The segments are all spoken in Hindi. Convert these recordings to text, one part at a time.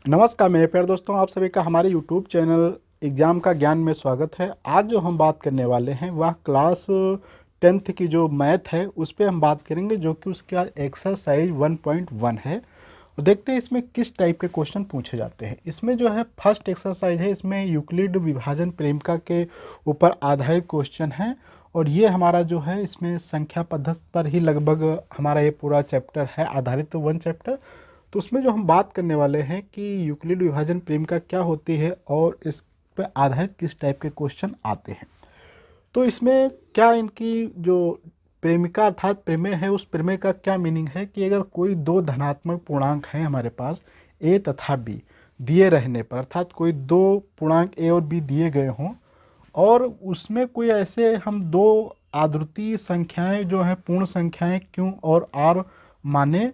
नमस्कार मेरे प्यारे दोस्तों, आप सभी का हमारे YouTube चैनल एग्ज़ाम का ज्ञान में स्वागत है। आज जो हम बात करने वाले हैं वह क्लास 10th की जो मैथ है उस पे हम बात करेंगे, जो कि उसका एक्सरसाइज 1.1 है। और देखते हैं इसमें किस टाइप के क्वेश्चन पूछे जाते हैं। इसमें जो है फर्स्ट एक्सरसाइज है, इसमें यूक्लिड विभाजन प्रेमिका के ऊपर आधारित क्वेश्चन है। और ये हमारा जो है इसमें संख्या पद्धति पर ही लगभग हमारा ये पूरा चैप्टर है आधारित, वन चैप्टर। तो उसमें जो हम बात करने वाले हैं कि यूक्लिड विभाजन प्रेमिका क्या होती है और इस पर आधारित किस टाइप के क्वेश्चन आते हैं। तो इसमें क्या इनकी जो प्रेमिका अर्थात प्रमेय है, उस प्रमेय का क्या मीनिंग है कि अगर कोई दो धनात्मक पूर्णांक हैं हमारे पास ए तथा बी दिए रहने पर, अर्थात कोई दो पूर्णांक ए और बी दिए गए हों और उसमें कोई ऐसे हम दो आद्रुतीय संख्याएं जो हैं पूर्ण संख्याएं क्यू और आर माने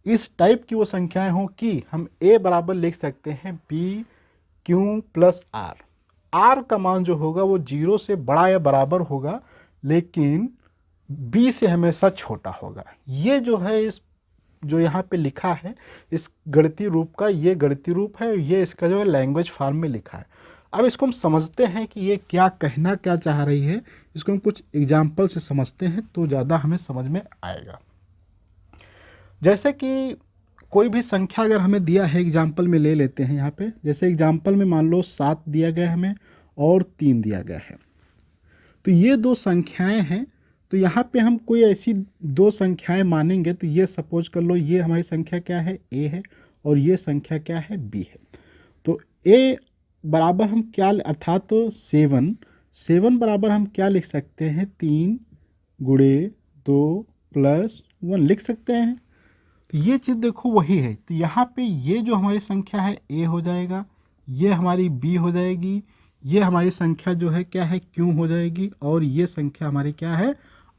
इस टाइप की वो संख्याएं हों कि हम a बराबर लिख सकते हैं b q plus R. R का मान जो होगा वो 0 से बड़ा या बराबर होगा, लेकिन b से हमेशा छोटा होगा। ये जो है इस जो यहाँ पे लिखा है इस गणितीय रूप का, ये गणितीय रूप है, ये इसका जो है लैंग्वेज फॉर्म में लिखा है। अब इसको हम समझते हैं कि ये क्या कहना क्या चाह रही है। इसको हम कुछ एग्जाम्पल से समझते हैं तो ज़्यादा हमें समझ में आएगा। जैसे कि कोई भी संख्या अगर हमें दिया है, एग्जाम्पल में ले लेते हैं यहाँ पे। जैसे एग्जाम्पल में मान लो 7 दिया गया है हमें और 3 दिया गया है। तो ये दो संख्याएं हैं। तो यहाँ पे हम कोई ऐसी दो संख्याएं मानेंगे तो ये सपोज कर लो ये हमारी संख्या क्या है, ए है, और ये संख्या क्या है, बी है। तो ए बराबर हम क्या अर्थात तो 7 बराबर हम क्या लिख सकते हैं, 3 गुणे 2 प्लस 1 लिख सकते हैं। तो ये चीज़ देखो वही है। तो यहाँ पे ये जो हमारी संख्या है ए हो जाएगा, ये हमारी बी हो जाएगी, ये हमारी संख्या जो है क्या है क्यू हो जाएगी, और ये संख्या हमारी क्या है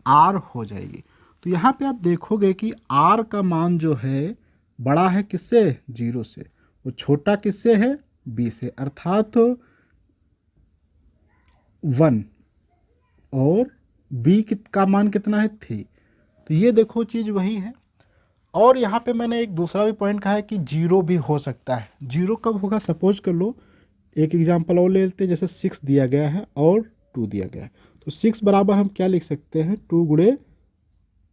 आर हो जाएगी। तो यहाँ पे आप देखोगे कि आर का मान जो है बड़ा है किससे, 0 से, और छोटा किससे है, बी से, अर्थात 1, और बी का मान कितना है 3। तो ये देखो चीज़ वही है। और यहाँ पे मैंने एक दूसरा भी पॉइंट कहा है कि 0 भी हो सकता है। 0 कब होगा, सपोज कर लो एक एग्जांपल और ले लेते हैं। जैसे 6 दिया गया है और 2 दिया गया है। तो 6 बराबर हम क्या लिख सकते हैं, 2 गुणे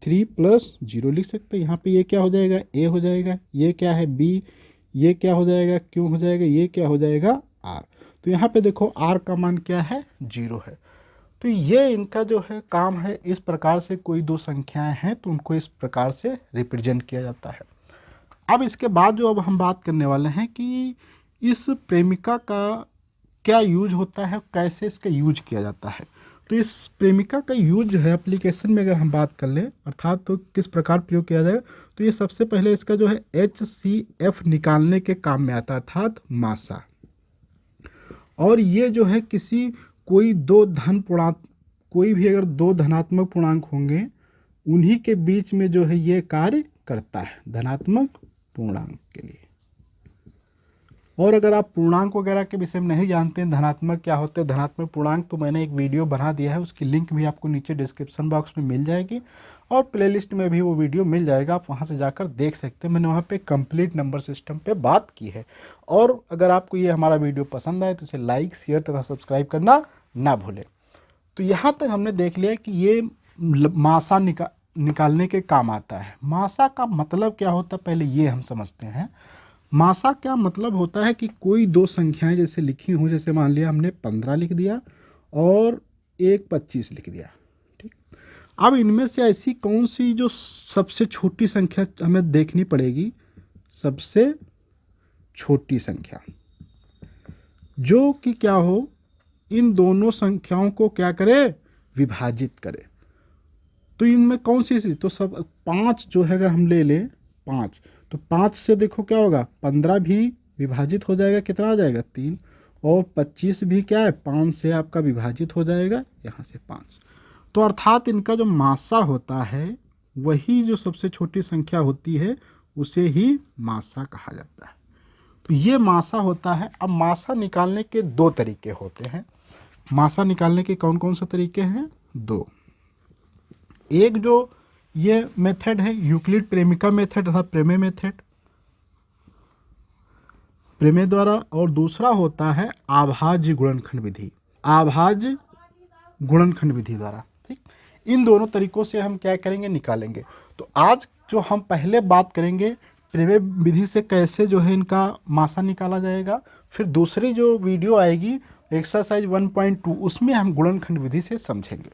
3 प्लस 0 लिख सकते हैं। यहाँ पे ये क्या हो जाएगा, ए हो जाएगा, ये क्या है बी, ये क्या हो जाएगा क्यू हो जाएगा, ये क्या हो जाएगा आर। तो यहाँ पे देखो आर का मान क्या है, 0 है। तो ये इनका जो है काम है। इस प्रकार से कोई दो संख्याएं हैं तो उनको इस प्रकार से रिप्रेजेंट किया जाता है। अब इसके बाद जो अब हम बात करने वाले हैं कि इस प्रेमिका का क्या यूज होता है, कैसे इसका यूज किया जाता है। तो इस प्रेमिका का यूज जो है एप्लीकेशन में अगर हम बात कर लें, अर्थात तो किस प्रकार प्रयोग किया जाए, तो ये सबसे पहले इसका जो है HCF निकालने के काम में आता है, अर्थात मासा। और ये जो है किसी कोई दो धन पूर्णांक, कोई भी अगर दो धनात्मक पूर्णांक होंगे उन्हीं के बीच में जो है ये कार्य करता है, धनात्मक पूर्णांक के लिए। और अगर आप पूर्णांक वगैरह के विषय में नहीं जानते हैं धनात्मक क्या होते हैं, धनात्मक पूर्णांक, तो मैंने एक वीडियो बना दिया है, उसकी लिंक भी आपको नीचे डिस्क्रिप्शन बॉक्स में मिल जाएगी और प्लेलिस्ट में भी वो वीडियो मिल जाएगा, आप वहाँ से जाकर देख सकते हैं। मैंने वहाँ पे कंप्लीट नंबर सिस्टम पे बात की है। और अगर आपको ये हमारा वीडियो पसंद आए तो इसे लाइक, शेयर तथा सब्सक्राइब करना ना भूलें। तो यहाँ तक हमने देख लिया कि ये मासा निकालने के काम आता है। मासा का मतलब क्या होता है पहले ये हम समझते हैं। मासा क्या मतलब होता है कि कोई दो संख्याएं जैसे लिखी हों, जैसे मान लिया हमने 15 लिख दिया और एक 25 लिख दिया, ठीक। अब इनमें से ऐसी कौन सी जो सबसे छोटी संख्या हमें देखनी पड़ेगी, सबसे छोटी संख्या जो कि क्या हो, इन दोनों संख्याओं को क्या करे, विभाजित करे। तो इनमें कौन सी तो सब 5 जो है अगर हम ले लें 5, तो 5 से देखो क्या होगा, 15 भी विभाजित हो जाएगा, कितना आ जाएगा 3, और 25 भी क्या है 5 से आपका विभाजित हो जाएगा, यहाँ से 5। तो अर्थात इनका जो मासा होता है वही जो सबसे छोटी संख्या होती है उसे ही मासा कहा जाता है। तो ये मासा होता है। अब मासा निकालने के दो तरीके होते हैं। मासा निकालने के कौन कौन से तरीके हैं, दो। एक जो ये मेथड है यूक्लिड प्रेमिका मेथड अर्थात प्रमेय मेथड, प्रमेय द्वारा, और दूसरा होता है अभाज्य गुणनखंड विधि, अभाज्य गुणनखंड विधि द्वारा। ठीक, इन दोनों तरीकों से हम क्या करेंगे, निकालेंगे। तो आज जो हम पहले बात करेंगे प्रमेय विधि से कैसे जो है इनका मासा निकाला जाएगा, फिर दूसरी जो वीडियो आएगी एक्सरसाइज 1.2 उसमें हम गुणनखंड विधि से समझेंगे।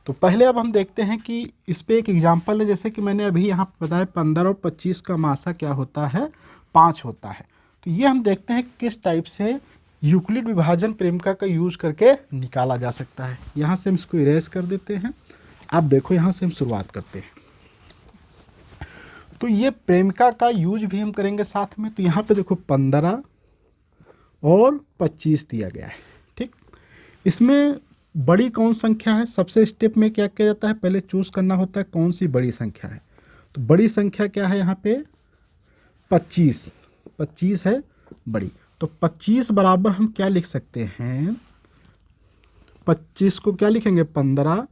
तो पहले अब हम देखते हैं कि इस पे एक एग्जांपल है, जैसे कि मैंने अभी यहाँ बताया 15 और 25 का मासा क्या होता है, 5 होता है। तो ये हम देखते हैं किस टाइप से यूक्लिड विभाजन प्रेमिका का यूज करके निकाला जा सकता है। यहाँ से हम इसको इरेज कर देते हैं। अब देखो यहाँ से हम शुरुआत करते हैं। तो ये प्रेमिका का यूज भी हम करेंगे साथ में। तो यहाँ पे देखो 15 और 25 दिया गया है। ठीक, इसमें बड़ी कौन संख्या है, सबसे स्टेप में क्या किया जाता है, पहले चूज करना होता है कौन सी बड़ी संख्या है। तो बड़ी संख्या क्या है यहाँ पे 25 है बड़ी। तो 25 बराबर हम क्या लिख सकते हैं, 25 को क्या लिखेंगे 15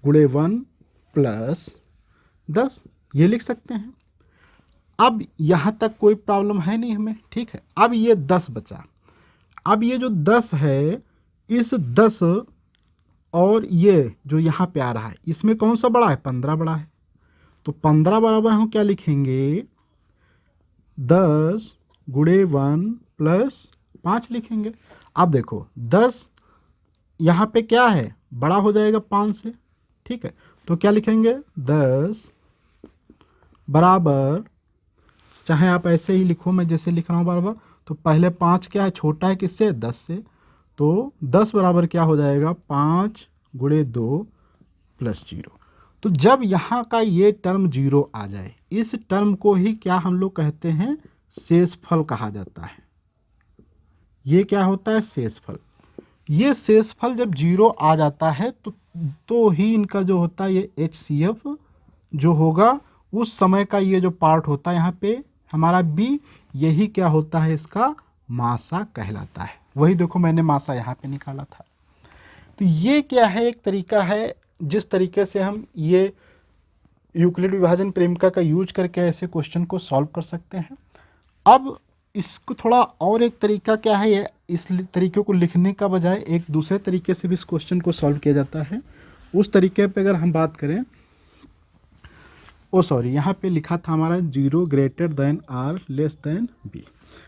गुणे 1 प्लस 10, ये लिख सकते हैं। अब यहाँ तक कोई प्रॉब्लम है नहीं हमें, ठीक है। अब ये 10 बचा। अब ये जो 10 है, इस 10 और ये जो यहाँ पे आ रहा है इसमें कौन सा बड़ा है, 15 बड़ा है। तो 15 बराबर हम क्या लिखेंगे 10 गुणे 1 प्लस 5 लिखेंगे। अब देखो 10 यहाँ पे क्या है, बड़ा हो जाएगा 5 से, ठीक है। तो क्या लिखेंगे 10 बराबर, चाहे आप ऐसे ही लिखो, मैं जैसे लिख रहा हूँ बार बार। तो पहले 5 क्या है, छोटा है किससे, 10 से। तो 10 बराबर क्या हो जाएगा 5 गुणे 2 प्लस 0। तो जब यहाँ का ये टर्म 0 आ जाए, इस टर्म को ही क्या हम लोग कहते हैं, शेषफल कहा जाता है। ये क्या होता है, शेषफल। ये शेषफल जब 0 आ जाता है तो ही इनका जो होता है ये HCF जो होगा, उस समय का ये जो पार्ट होता है यहाँ पे हमारा B, यही क्या होता है, इसका मासा कहलाता है। वही देखो मैंने मासा यहाँ पे निकाला था। तो ये क्या है, एक तरीका है जिस तरीके से हम ये यूक्लिड विभाजन प्रेमिका का यूज करके ऐसे क्वेश्चन को सॉल्व कर सकते हैं। अब इसको थोड़ा और एक तरीका क्या है, ये इस तरीके को लिखने का बजाय एक दूसरे तरीके से भी इस क्वेश्चन को सॉल्व किया जाता है। उस तरीके पे अगर हम बात करें, यहाँ पे लिखा था हमारा 0 greater than R less than B.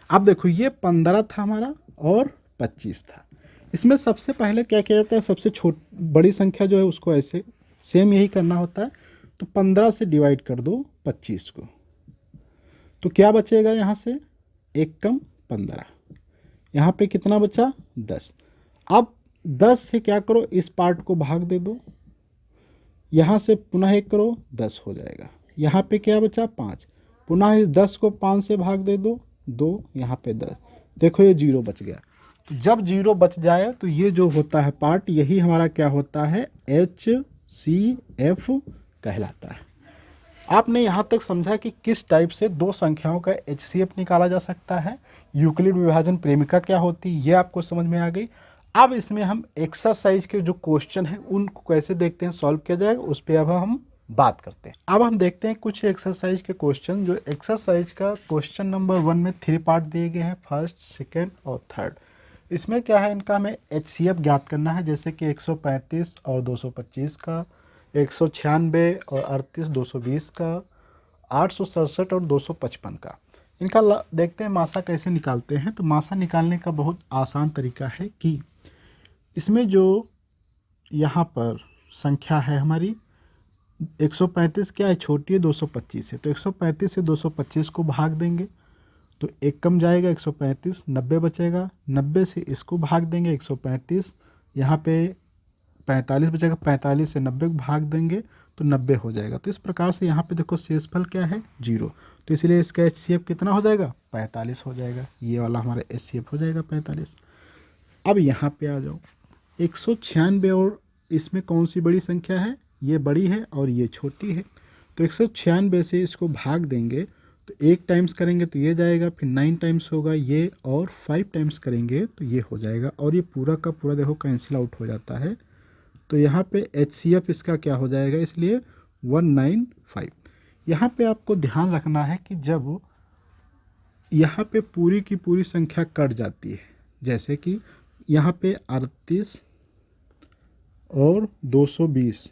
अब देखो ये 15 था हमारा और 25 था। इसमें सबसे पहले क्या किया जाता है, सबसे बड़ी संख्या जो है उसको ऐसे सेम यही करना होता है। तो 15 से डिवाइड कर दो 25 को, तो क्या बचेगा, यहाँ से 1 कम 15, यहाँ पे कितना बचा 10। अब 10 से क्या करो, इस पार्ट को भाग दे दो, यहाँ से पुनः 1 करो 10 हो जाएगा। यहाँ पे क्या बचा 5, पुनः इस 10 को 5 से भाग दे दो 2, यहाँ पे 10, देखो ये 0 बच गया। तो जब 0 बच जाए तो ये जो होता है पार्ट, यही हमारा क्या होता है, HCF कहलाता है। आपने यहाँ तक समझा कि किस टाइप से दो संख्याओं का HCF निकाला जा सकता है, यूक्लिड विभाजन प्रेमिका क्या होती है, ये आपको समझ में आ गई। अब इसमें हम एक्सरसाइज के जो क्वेश्चन हैं उनको कैसे देखते हैं, सॉल्व किया जाएगा, उस पर अब हम बात करते हैं। अब हम देखते हैं कुछ एक्सरसाइज के क्वेश्चन। जो एक्सरसाइज का क्वेश्चन नंबर 1 में 3 पार्ट दिए गए हैं, फर्स्ट, सेकेंड और थर्ड। इसमें क्या है, इनका हमें HCF ज्ञात करना है, जैसे कि 135 और 225 का, 196 और 38 220 का, 867 और 255 का। इनका देखते हैं मासा कैसे निकालते हैं। तो मासा निकालने का बहुत आसान तरीका है कि इसमें जो यहाँ पर संख्या है हमारी 135 क्या है, छोटी है, 225 है। तो 135 से 225 को भाग देंगे तो 1 कम जाएगा 135, 90 बचेगा। 90 से इसको भाग देंगे 135, यहाँ पे 45 बचेगा, 45 से 90 को भाग देंगे तो 90 हो जाएगा। तो इस प्रकार से यहाँ पे देखो शेषफल क्या है 0, तो इसलिए इसका HCF कितना हो जाएगा 45 हो जाएगा। ये वाला हमारा HCF हो जाएगा 45। अब यहाँ पे आ जाओ, 196 और इसमें कौन सी बड़ी संख्या है, ये बड़ी है और ये छोटी है। तो 196 से इसको भाग देंगे तो 1 टाइम्स करेंगे तो ये जाएगा, फिर 9 टाइम्स होगा ये, और 5 टाइम्स करेंगे तो ये हो जाएगा, और ये पूरा का पूरा देखो कैंसिल आउट हो जाता है। तो यहाँ पे HCF इसका क्या हो जाएगा, इसलिए 195। यहाँ पे आपको ध्यान रखना है कि जब यहाँ पे पूरी की पूरी संख्या कट जाती है, जैसे कि यहाँ पे 38 और 220,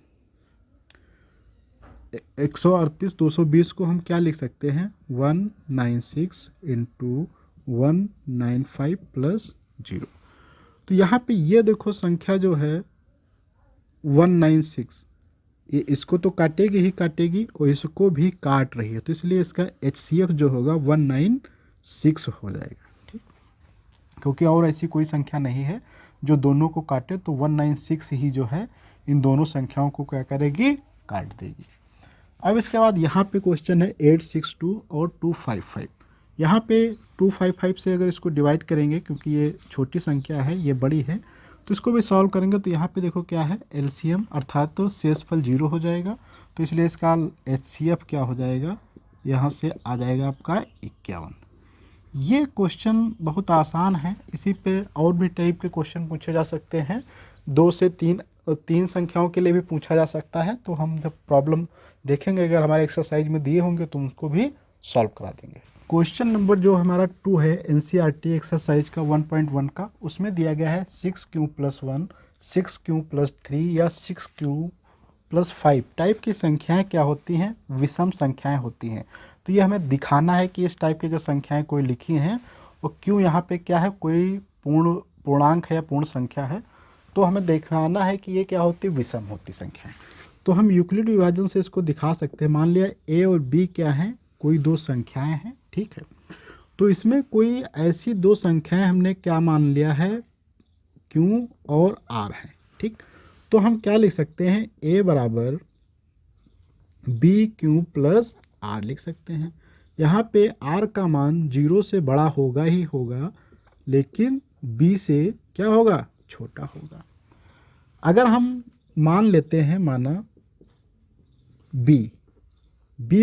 138 220 को हम क्या लिख सकते हैं, 196 इंटू 195 प्लस 0। तो यहाँ पे ये देखो संख्या जो है 196, ये इसको तो काटेगी ही काटेगी और इसको भी काट रही है, तो इसलिए इसका HCF जो होगा 196 हो जाएगा, ठीक, क्योंकि और ऐसी कोई संख्या नहीं है जो दोनों को काटे, तो 196 ही जो है इन दोनों संख्याओं को क्या करेगी, काट देगी। अब इसके बाद यहाँ पे क्वेश्चन है 862 और 255। यहाँ पे 255 से अगर इसको डिवाइड करेंगे, क्योंकि ये छोटी संख्या है ये बड़ी है, तो इसको भी सॉल्व करेंगे तो यहाँ पे देखो क्या है, LCM अर्थात तो शेषफल 0 हो जाएगा, तो इसलिए इसका HCF क्या हो जाएगा, यहाँ से आ जाएगा आपका 51। ये क्वेश्चन बहुत आसान है, इसी पे और भी टाइप के क्वेश्चन पूछे जा सकते हैं, 2 से 3 संख्याओं के लिए भी पूछा जा सकता है। तो हम जब प्रॉब्लम देखेंगे अगर हमारे एक्सरसाइज में दिए होंगे तो उसको भी सॉल्व करा देंगे। क्वेश्चन नंबर जो हमारा 2 है NCERT एक्सरसाइज का 1.1 का, उसमें दिया गया है 6q+1, 6q+3 या 6q+5 टाइप की संख्याएं क्या होती हैं, विषम संख्याएं होती हैं। तो ये हमें दिखाना है कि इस टाइप की जो संख्याएं कोई लिखी हैं वो क्यों यहाँ पे क्या है, कोई पूर्णांक है या पूर्ण संख्या है, तो हमें दिखाना है कि ये क्या होती है, विषम होती संख्याएं। तो हम यूक्लिड विभाजन से इसको दिखा सकते हैं। मान लिया A और B क्या हैं, कोई दो संख्याएं हैं, ठीक है, तो इसमें कोई ऐसी दो संख्याएं हमने क्या मान लिया है, Q और R है, ठीक। तो हम क्या लिख सकते हैं, A बराबर BQ+R लिख सकते हैं। यहाँ पे R का मान 0 से बड़ा होगा ही होगा, लेकिन B से क्या होगा, छोटा होगा। अगर हम मान लेते हैं, माना B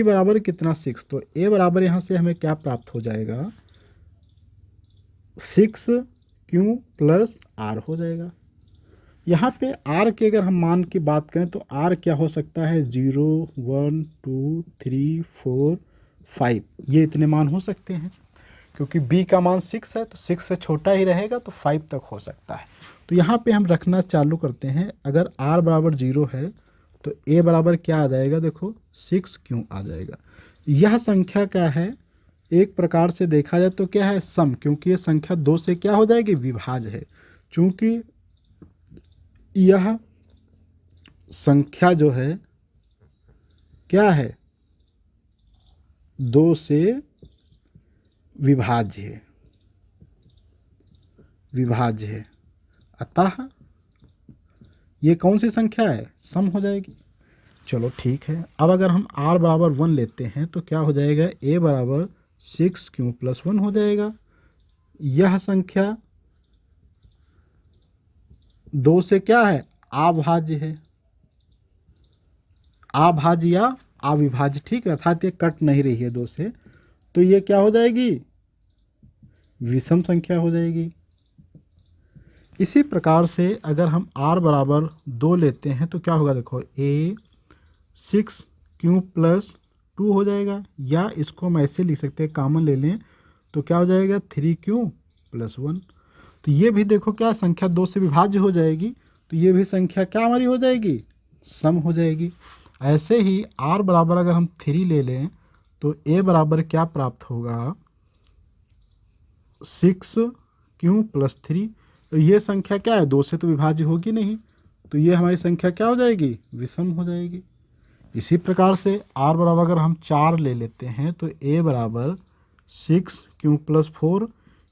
बराबर कितना 6, तो A बराबर यहाँ से हमें क्या प्राप्त हो जाएगा, 6Q+R हो जाएगा। यहाँ पे R के अगर हम मान की बात करें तो R क्या हो सकता है, 0 1 2 3 4 5, ये इतने मान हो सकते हैं, क्योंकि B का मान 6 है तो 6 से छोटा ही रहेगा तो 5 तक हो सकता है। तो यहाँ पे हम रखना चालू करते हैं, अगर R बराबर 0 है तो A बराबर क्या आ जाएगा, देखो 6Q आ जाएगा। यह संख्या क्या है, एक प्रकार से देखा जाए तो क्या है, सम, क्योंकि ये संख्या 2 से क्या हो जाएगी, विभाज्य है। चूंकि यह संख्या जो है क्या है, 2 से विभाज्य है, अतः ये कौन सी संख्या है, सम हो जाएगी। चलो ठीक है, अब अगर हम R बराबर 1 लेते हैं तो क्या हो जाएगा, A बराबर 6Q+1 हो जाएगा। यह संख्या 2 से क्या है, अभाज्य है, अभाज्य या अविभाज्य, ठीक है, अर्थात ये कट नहीं रही है 2 से, तो ये क्या हो जाएगी, विषम संख्या हो जाएगी। इसी प्रकार से अगर हम R बराबर 2 लेते हैं तो क्या होगा, देखो A 6Q+2 हो जाएगा, या इसको हम ऐसे लिख सकते हैं, कॉमन ले लें तो क्या हो जाएगा, 3Q+1। तो ये भी देखो क्या संख्या 2 से विभाज्य हो जाएगी, तो ये भी संख्या क्या हमारी हो जाएगी, सम हो जाएगी। ऐसे ही R बराबर अगर हम 3 ले लें तो A बराबर क्या प्राप्त होगा, 6Q+3। तो ये संख्या क्या है, 2 से तो विभाज्य होगी नहीं, तो ये हमारी संख्या क्या हो जाएगी, विषम हो जाएगी। इसी प्रकार से R बराबर अगर हम 4 ले लेते हैं तो A बराबर 6Q+4,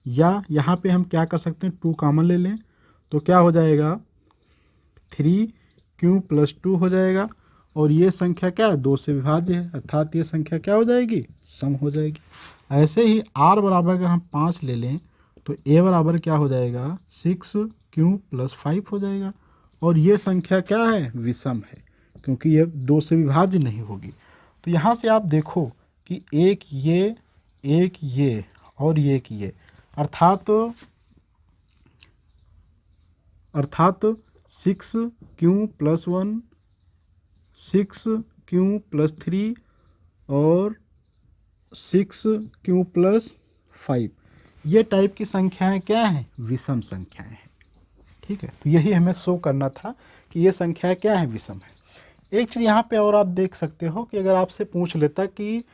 या यहाँ पे हम क्या कर सकते हैं, 2 कॉमन ले लें तो क्या हो जाएगा, 3Q+2 हो जाएगा। और ये संख्या क्या है, 2 से विभाज्य है, अर्थात ये संख्या क्या हो जाएगी, सम हो जाएगी। ऐसे ही R बराबर अगर हम 5 ले लें तो A बराबर क्या हो जाएगा, 6Q+5 हो जाएगा। और ये संख्या क्या है, विषम है, क्योंकि ये 2 से विभाज्य नहीं होगी। तो यहाँ से आप देखो कि एक ये और एक ये, अर्थात 6Q+1, 6Q+3 और 6Q+5 5। ये टाइप की संख्याएं क्या हैं? विषम संख्याएं हैं। ठीक है, तो यही हमें शो करना था कि ये संख्या क्या है? विषम है। एक चीज़ यहाँ पे और आप देख सकते हो कि अगर आपसे पूछ लेता कि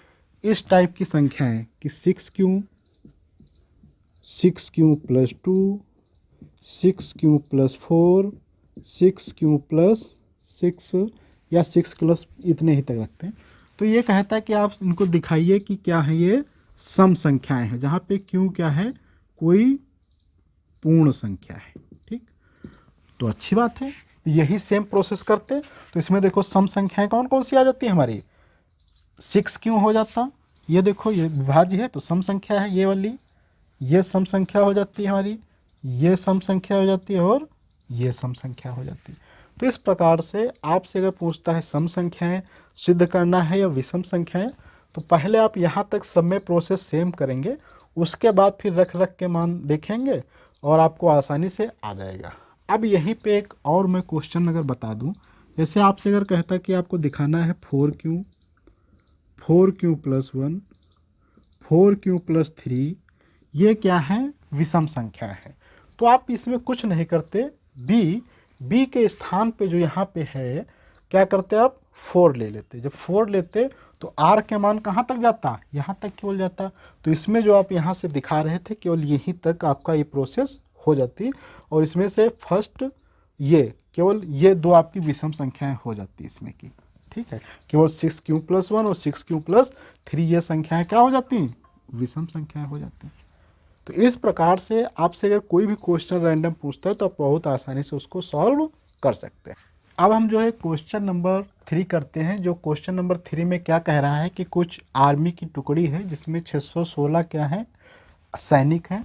इस टाइप की संख्याएं कि 6 Q plus 2, 6 Q plus 4, 6 Q plus 6 या 6 प्लस इतने ही तक रखते हैं, तो ये कहता है कि आप इनको दिखाइए कि क्या है ये सम संख्याएं हैं, जहाँ पे क्यू क्या है? कोई पूर्ण संख्या है। ठीक, तो अच्छी बात है, यही सेम प्रोसेस करते। तो इसमें देखो सम संख्याएं कौन कौन सी आ जाती है हमारी? 6 क्यों हो जाता? ये देखो, ये विभाज्य है तो सम संख्या है ये वाली, ये सम संख्या हो जाती है हमारी, ये सम संख्या हो जाती है और ये सम संख्या हो जाती है। तो इस प्रकार से आपसे अगर पूछता है सम संख्याएं सिद्ध करना है या विषम संख्याएं, तो पहले आप यहाँ तक सब में प्रोसेस सेम करेंगे, उसके बाद फिर रख रख के मान देखेंगे और आपको आसानी से आ जाएगा। अब यहीं पे एक और मैं क्वेश्चन अगर बता दूं, जैसे आपसे अगर कहता कि आपको दिखाना है 4 क्यू प्लस 1, 4 क्यू प्लस 3, ये क्या है? विषम संख्या है। तो आप इसमें कुछ नहीं करते, बी के स्थान पे जो यहाँ पे है क्या करते आप? 4 ले लेते। जब 4 लेते तो आर के मान कहाँ तक जाता? यहाँ तक केवल जाता। तो इसमें जो आप यहाँ से दिखा रहे थे केवल यहीं तक आपका ये प्रोसेस हो जाती, और इसमें से फर्स्ट ये केवल ये दो आपकी विषम संख्याएं हो जाती इसमें की। ठीक है, केवल 6 क्यू प्लस 1 और 6 क्यू प्लस 3 ये संख्याएं क्या हो जाती? विषम संख्याएं हो जाती। तो इस प्रकार से आपसे अगर कोई भी क्वेश्चन रैंडम पूछता है तो आप बहुत आसानी से उसको सॉल्व कर सकते हैं। अब हम जो है क्वेश्चन नंबर 3 करते हैं। जो क्वेश्चन नंबर 3 में क्या कह रहा है कि कुछ आर्मी की टुकड़ी है जिसमें 616 क्या है? सैनिक हैं,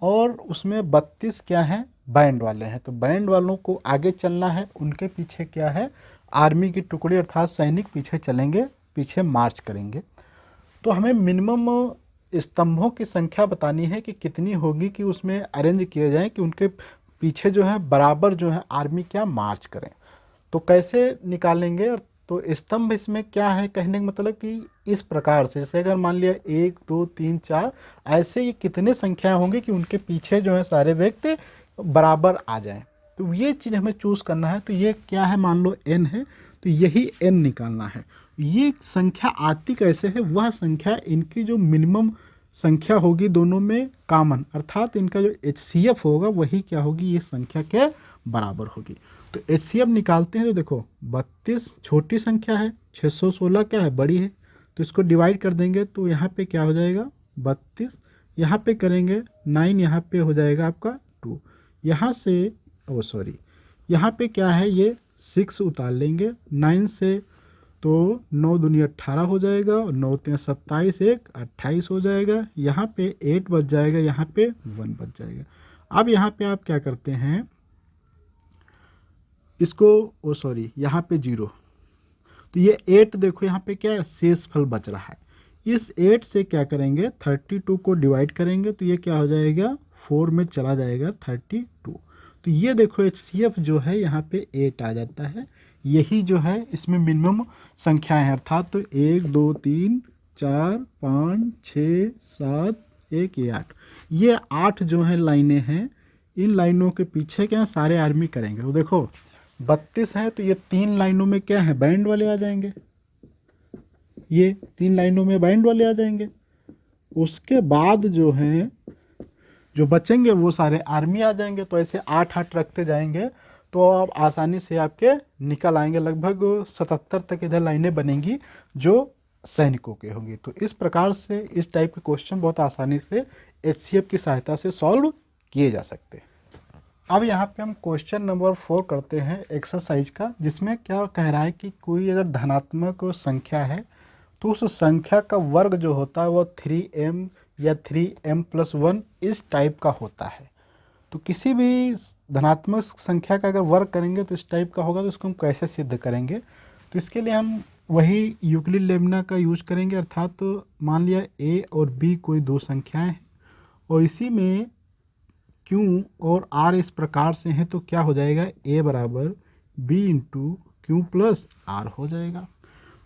और उसमें 32 क्या है? बैंड वाले हैं। तो बैंड वालों को आगे चलना है, उनके पीछे क्या है? आर्मी की टुकड़ी अर्थात सैनिक पीछे चलेंगे, पीछे मार्च करेंगे। तो हमें मिनिमम स्तंभों की संख्या बतानी है कि कितनी होगी कि उसमें अरेंज किया जाए कि उनके पीछे जो है बराबर जो है आर्मी क्या मार्च करें। तो कैसे निकालेंगे? तो स्तंभ इसमें क्या है कहने का मतलब कि इस प्रकार से, जैसे अगर मान लिया 1 2 3 4 ऐसे ये कितने संख्याएं होंगी कि उनके पीछे जो है सारे व्यक्ति बराबर आ जाएं। तो ये चीज़ हमें चूज़ करना है। तो ये क्या है? मान लो n है, तो यही n निकालना है। ये संख्या आती कैसे है? वह संख्या इनकी जो मिनिमम संख्या होगी दोनों में कॉमन, अर्थात इनका जो HCF होगा वही क्या होगी? ये संख्या के बराबर होगी। तो HCF निकालते हैं तो देखो 32 छोटी संख्या है, 616 क्या है? बड़ी है। तो इसको डिवाइड कर देंगे तो यहाँ पे क्या हो जाएगा? 32, यहाँ पे करेंगे 9, यहाँ पे हो जाएगा आपका 2, यहाँ से यहाँ पे क्या है? ये 6 उतार लेंगे 9 से, तो 9 दूनी 18 हो जाएगा, और 9 3 27, 1 28 हो जाएगा। यहाँ पे 8 बच जाएगा, यहाँ पे 1 बच जाएगा। अब यहाँ पे आप क्या करते हैं इसको, यहाँ पे 0, तो ये 8 देखो यहाँ पे क्या है? शेष फल बच रहा है। इस 8 से क्या करेंगे? 32 को डिवाइड करेंगे तो ये क्या हो जाएगा? 4 में चला जाएगा 32। तो ये देखो HCF जो है यहाँ पे 8 आ जाता है। यही जो है इसमें मिनिमम संख्याएं हैं, अर्थात तो 1 2 3 4 5 6 7 1 ये 8, ये 8 जो है लाइनें हैं। इन लाइनों के पीछे क्या सारे आर्मी करेंगे। तो देखो 32 है तो ये 3 लाइनों में क्या है? बैंड वाले आ जाएंगे, ये 3 लाइनों में बैंड वाले आ जाएंगे। उसके बाद जो है जो बचेंगे वो सारे आर्मी आ जाएंगे। तो ऐसे 8-8 रखते जाएंगे तो आप आसानी से आपके निकल आएंगे, लगभग 77 तक इधर लाइनें बनेंगी जो सैनिकों के होंगी। तो इस प्रकार से इस टाइप के क्वेश्चन बहुत आसानी से HCF की सहायता से सॉल्व किए जा सकते हैं। अब यहाँ पे हम क्वेश्चन नंबर 4 करते हैं एक्सरसाइज का, जिसमें क्या कह रहा है कि कोई अगर धनात्मक संख्या है तो उस संख्या का वर्ग जो होता है वो 3m या 3m+1 इस टाइप का होता है। तो किसी भी धनात्मक संख्या का अगर वर्ग करेंगे तो इस टाइप का होगा। तो इसको हम कैसे सिद्ध करेंगे? तो इसके लिए हम वही यूक्लिड लेम्मा का यूज करेंगे, अर्थात तो मान लिया a और b कोई दो संख्याएं हैं और इसी में q और r इस प्रकार से हैं, तो क्या हो जाएगा? a बराबर b into Q plus r हो जाएगा।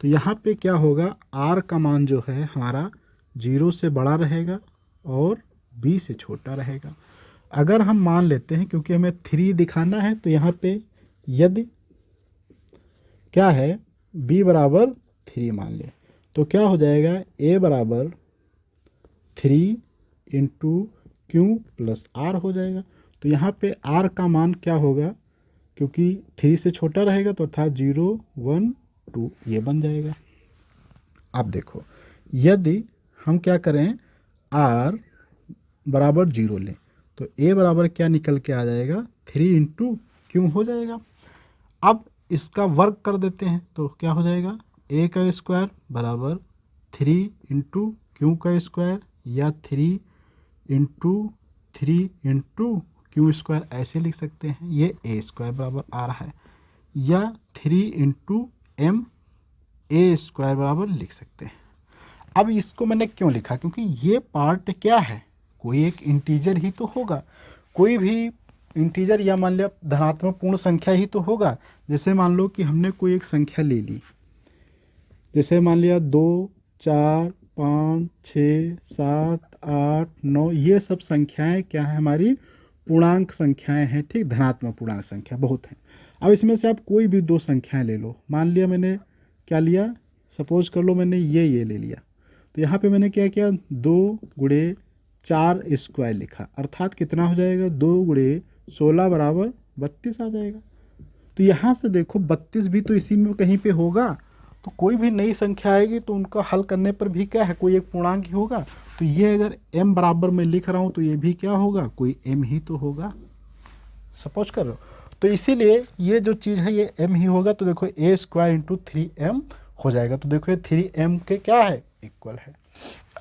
तो यहाँ पे क्या होगा? r का मान जो है हमारा 0 से बड़ा रहेगा और b से छोटा रहेगा। अगर हम मान लेते हैं, क्योंकि हमें 3 दिखाना है, तो यहाँ पे यदि क्या है b बराबर 3 मान ले, तो क्या हो जाएगा a बराबर 3 इंटू क्यू प्लस आर हो जाएगा। तो यहाँ पे r का मान क्या होगा, क्योंकि 3 से छोटा रहेगा तो अर्थात 0 1 2 ये बन जाएगा। अब देखो यदि हम क्या करें r बराबर 0 लें, तो a बराबर क्या निकल के आ जाएगा 3 इंटू क्यों हो जाएगा। अब इसका वर्ग कर देते हैं तो क्या हो जाएगा a का स्क्वायर बराबर 3 इंटू क्यू का स्क्वायर या 3 इंटू क्यू स्क्वायर ऐसे लिख सकते हैं। ये a स्क्वायर बराबर आ रहा है, या 3 इंटू एम ए स्क्वायर बराबर लिख सकते हैं। अब इसको मैंने क्यों लिखा, क्योंकि ये पार्ट क्या है, कोई एक इंटीजर ही तो होगा, कोई भी इंटीजर या मान लिया धनात्मक पूर्ण संख्या ही तो होगा। जैसे मान लो कि हमने कोई एक संख्या ले ली, जैसे मान लिया 2 4 5 6 7 8 9, ये सब संख्याएं क्या है हमारी पूर्णांक संख्याएं हैं, ठीक, धनात्मक पूर्णांक संख्या बहुत हैं। अब इसमें से आप कोई भी 2 संख्याएं ले लो, मान लिया मैंने क्या लिया, सपोज कर लो मैंने ये ले लिया, तो यहाँ पे मैंने क्या किया 2 गुणे 4 स्क्वायर लिखा, अर्थात कितना हो जाएगा 2 गुणे 16 बराबर 32 आ जाएगा। तो यहाँ से देखो 32 भी तो इसी में कहीं पे होगा, तो कोई भी नई संख्या आएगी तो उनका हल करने पर भी क्या है कोई एक पूर्णांक ही होगा। तो ये अगर m बराबर मैं लिख रहा हूँ तो ये भी क्या होगा कोई m ही तो होगा, सपोज कर रहे हो। तो इसीलिए ये जो चीज़ है ये m ही होगा। तो देखो a स्क्वायर इंटू 3m हो जाएगा, तो देखो ये 3m के क्या है इक्वल है।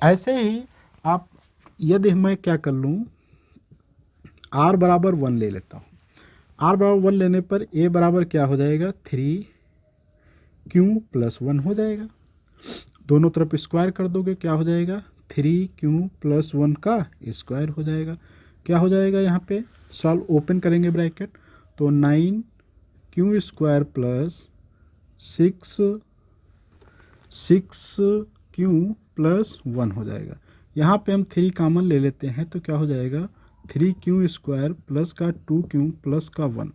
ऐसे ही आप यदि मैं क्या कर लूँ r बराबर 1 ले लेता हूँ, r बराबर 1 लेने पर a बराबर क्या हो जाएगा 3 क्यू प्लस 1 हो जाएगा। दोनों तरफ स्क्वायर कर दोगे क्या हो जाएगा 3 क्यू प्लस 1 का स्क्वायर हो जाएगा। क्या हो जाएगा यहाँ पे सॉल्व ओपन करेंगे ब्रैकेट, तो 9 Q square plus 6 Q plus 1 हो जाएगा। यहाँ पे हम 3 कॉमन ले लेते हैं तो क्या हो जाएगा 3 क्यू स्क्वायर प्लस का 2 क्यू प्लस का 1।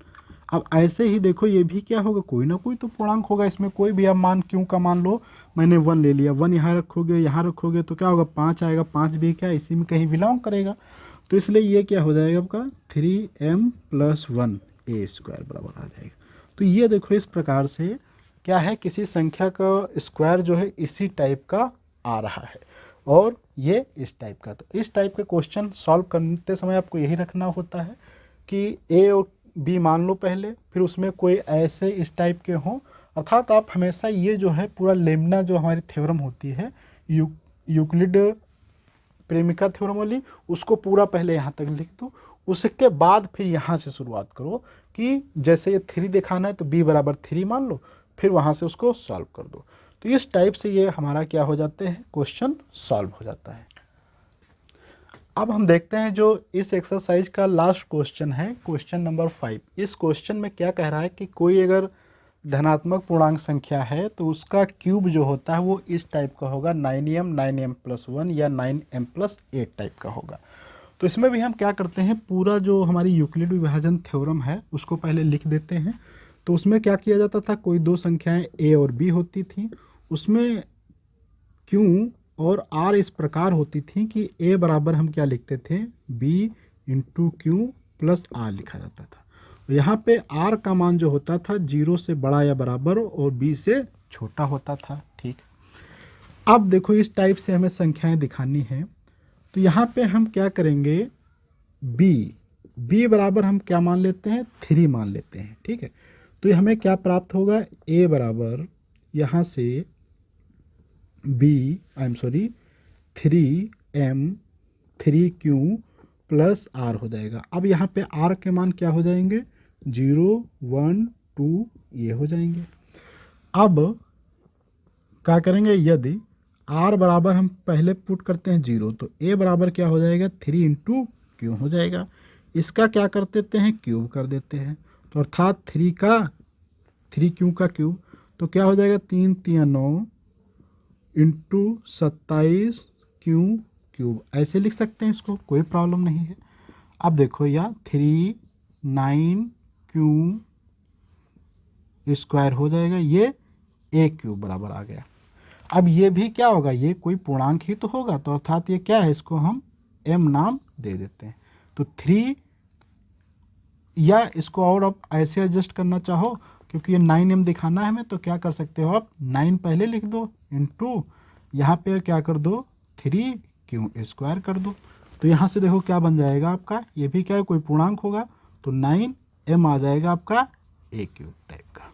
अब ऐसे ही देखो ये भी क्या होगा कोई ना कोई तो पूर्णांक होगा, इसमें कोई भी आप मान क्यों का मान लो, मैंने 1 ले लिया, 1 यहाँ रखोगे यहाँ रखोगे तो क्या होगा 5 आएगा, 5 भी क्या इसी में कहीं बिलोंग करेगा। तो इसलिए ये क्या हो जाएगा आपका 3m प्लस 1 a स्क्वायर बराबर आ जाएगा। तो ये देखो इस प्रकार से क्या है किसी संख्या का स्क्वायर जो है इसी टाइप का आ रहा है और ये इस टाइप का। तो इस टाइप के क्वेश्चन सॉल्व करते समय आपको यही रखना होता है कि a और b मान लो पहले, फिर उसमें कोई ऐसे इस टाइप के हों, अर्थात आप हमेशा ये जो है पूरा लेमना जो हमारी थ्योरम होती है यूक्लिड प्रेमिका थ्योरम वाली, उसको पूरा पहले यहाँ तक लिख दो, उसके बाद फिर यहाँ से शुरुआत करो कि जैसे ये 3 दिखाना है तो b बराबर 3 मान लो, फिर वहाँ से उसको सॉल्व कर दो। तो इस टाइप से ये हमारा क्या हो जाते हैं क्वेश्चन सॉल्व हो जाता है। अब हम देखते हैं जो इस एक्सरसाइज का लास्ट क्वेश्चन है, क्वेश्चन नंबर 5। इस क्वेश्चन में क्या कह रहा है कि कोई अगर धनात्मक पूर्णांक संख्या है तो उसका क्यूब जो होता है वो इस टाइप का होगा 9m प्लस 1 या 9m प्लस 8 टाइप का होगा। तो इसमें भी हम क्या करते हैं पूरा जो हमारी यूक्लिड विभाजन थ्योरम है उसको पहले लिख देते हैं। तो उसमें क्या किया जाता था, कोई 2 संख्याएं a और b होती थी, उसमें q और r इस प्रकार होती थी कि a बराबर हम क्या लिखते थे b into Q plus R लिखा जाता था। यहाँ पे r का मान जो होता था 0 से बड़ा या बराबर और b से छोटा होता था, ठीक। अब देखो इस टाइप से हमें संख्याएं दिखानी है, तो यहाँ पे हम क्या करेंगे b बराबर हम क्या मान लेते हैं 3 मान लेते हैं, ठीक है। तो ये हमें क्या प्राप्त होगा a बराबर यहाँ से 3m 3q प्लस r हो जाएगा। अब यहाँ पे r के मान क्या हो जाएंगे 0 1 2 ये हो जाएंगे। अब क्या करेंगे यदि r बराबर हम पहले पुट करते हैं 0 तो a बराबर क्या हो जाएगा 3 इंटू क्यू हो जाएगा। इसका क्या कर देते हैं क्यूब कर देते हैं, तो अर्थात 3 का क्यूब, तो क्या हो जाएगा 3 3 9 इंटू 27 क्यू क्यूब, ऐसे लिख सकते हैं इसको, कोई प्रॉब्लम नहीं है। अब देखो या 3 9 क्यूब स्क्वायर हो जाएगा, ये ए क्यूब बराबर आ गया। अब ये भी क्या होगा, ये कोई पूर्णांक ही तो होगा, तो अर्थात ये क्या है, इसको हम m नाम दे देते हैं। तो 3, या इसको और अब ऐसे एडजस्ट करना चाहो, क्योंकि ये 9m दिखाना है हमें, तो क्या कर सकते हो आप 9 पहले लिख दो इंटू यहाँ पे क्या कर दो 3 क्यूब स्क्वायर कर दो। तो यहाँ से देखो क्या बन जाएगा आपका, ये भी क्या है कोई पूर्णांक होगा, तो 9m आ जाएगा आपका ए क्यूब टाइप का।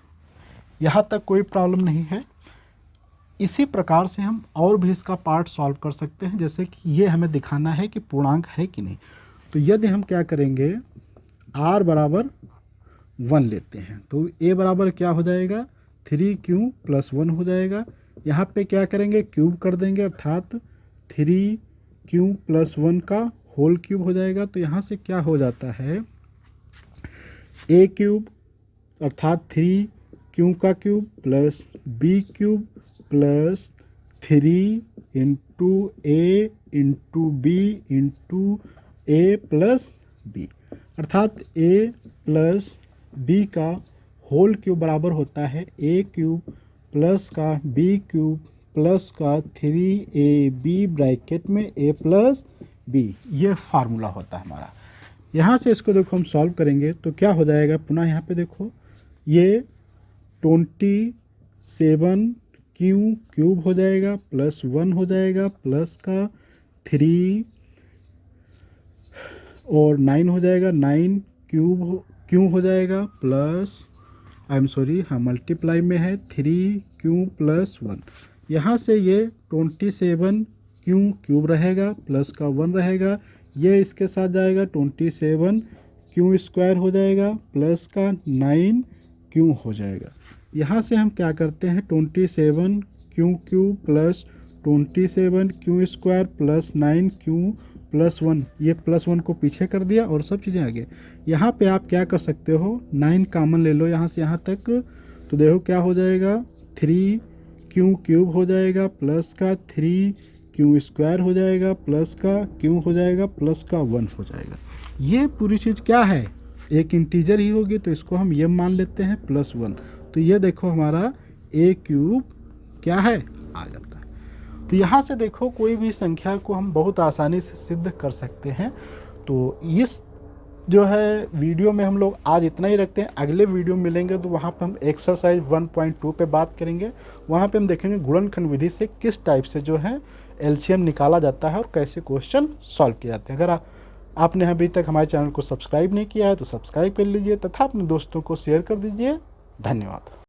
यहाँ तक कोई प्रॉब्लम नहीं है। इसी प्रकार से हम और भी इसका पार्ट सॉल्व कर सकते हैं, जैसे कि ये हमें दिखाना है कि पूर्णांक है कि नहीं। तो यदि हम क्या करेंगे, r बराबर 1 लेते हैं, तो a बराबर क्या हो जाएगा 3 क्यूब प्लस 1 हो जाएगा। यहाँ पे क्या करेंगे, क्यूब कर देंगे, अर्थात 3 क्यूब प्लस 1 का होल क्यूब हो जाएगा। तो यहाँ से क्या हो जाता है, a क्यूब अर्थात 3 क्यूब का cube plus b cube plus 3 into A into B into A plus B, अर्थात a प्लस b का होल क्यूब बराबर होता है a क्यूब प्लस का b क्यूब प्लस का 3ab ब्रैकेट में a प्लस b, ये फार्मूला होता है हमारा। यहाँ से इसको देखो हम सॉल्व करेंगे तो क्या हो जाएगा, पुनः यहाँ पे देखो ये 27 क्यूब हो जाएगा प्लस 1 हो जाएगा प्लस का 3 और 9 हो जाएगा, 9 क्यूब हो जाएगा प्लस हाँ मल्टीप्लाई में है 3 क्यूब प्लस 1। यहाँ से ये 27 क्यूब रहेगा प्लस का 1 रहेगा, ये इसके साथ जाएगा 27 क्यूब स्क्वायर हो जाएगा प्लस का 9 क्यूब हो जाएगा। यहाँ से हम क्या करते हैं 27 cube plus 27 cube square plus 9 cube plus 1, ये प्लस 1 को पीछे कर दिया और सब चीज़ें आगे। यहाँ पे आप क्या कर सकते हो 9 कॉमन ले लो यहाँ से यहाँ तक, तो देखो क्या हो जाएगा 3 क्यूब हो जाएगा प्लस का 3 क्यूब स्क्वायर हो जाएगा प्लस का क्यूब हो जाएगा प्लस का 1 हो जाएगा। ये पूरी चीज़ क्या है, एक इंटीजर ही होगी, तो इसको हम ये मान लेते हैं प्लस 1। तो ये देखो हमारा a क्यूब क्या है आ जाता है। तो यहाँ से देखो कोई भी संख्या को हम बहुत आसानी से सिद्ध कर सकते हैं। तो इस जो है वीडियो में हम लोग आज इतना ही रखते हैं। अगले वीडियो मिलेंगे तो वहाँ पे हम एक्सरसाइज 1.2 पे बात करेंगे। वहाँ पे हम देखेंगे गुणनखंड विधि से किस टाइप से जो है एलसीएम निकाला जाता है और कैसे क्वेश्चन सॉल्व किए जाते हैं। अगर आपने अभी तक हमारे चैनल को सब्सक्राइब नहीं किया है तो सब्सक्राइब कर लीजिए तथा अपने दोस्तों को शेयर कर दीजिए। धन्यवाद।